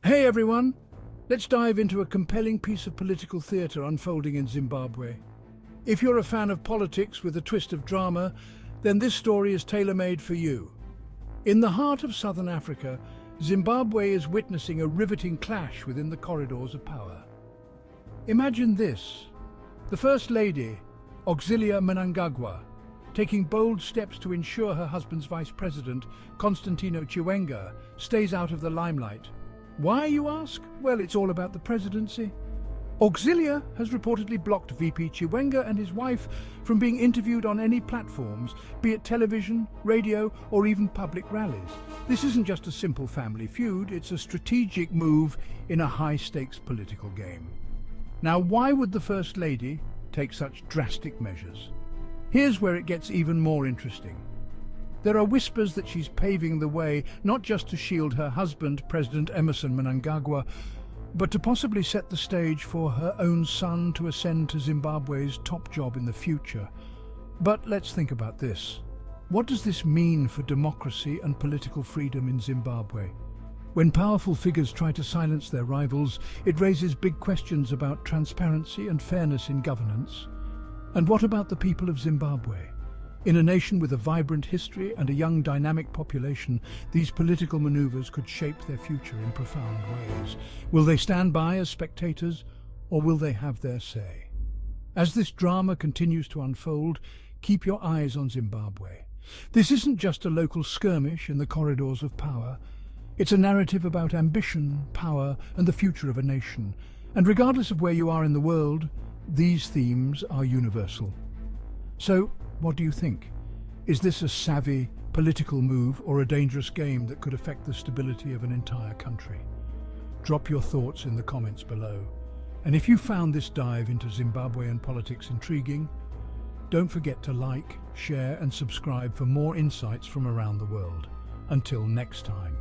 Hey everyone, let's dive into a compelling piece of political theatre unfolding in Zimbabwe. If you're a fan of politics with a twist of drama, then this story is tailor-made for you. In the heart of southern Africa, Zimbabwe is witnessing a riveting clash within the corridors of power. Imagine this: the First Lady, Auxillia Mnangagwa, taking bold steps to ensure her husband's Vice President, General Chiwenga, stays out of the limelight. Why, you ask? Well, it's all about the presidency. Auxilia has reportedly blocked VP Chiwenga and his wife from being interviewed on any platforms, be it television, radio, or even public rallies. This isn't just a simple family feud, it's a strategic move in a high-stakes political game. Now, why would the First Lady take such drastic measures? Here's where it gets even more interesting. There are whispers that she's paving the way not just to shield her husband, President Emmerson Mnangagwa, but to possibly set the stage for her own son to ascend to Zimbabwe's top job in the future. But let's think about this. What does this mean for democracy and political freedom in Zimbabwe? When powerful figures try to silence their rivals, it raises big questions about transparency and fairness in governance. And what about the people of Zimbabwe? In a nation with a vibrant history and a young, dynamic population, these political maneuvers could shape their future in profound ways. Will they stand by as spectators, or will they have their say? As this drama continues to unfold, keep your eyes on Zimbabwe. This isn't just a local skirmish in the corridors of power. It's a narrative about ambition, power, and the future of a nation. And regardless of where you are in the world, these themes are universal. So, what do you think? Is this a savvy political move or a dangerous game that could affect the stability of an entire country? Drop your thoughts in the comments below. And if you found this dive into Zimbabwean politics intriguing, don't forget to like, share, and subscribe for more insights from around the world. Until next time.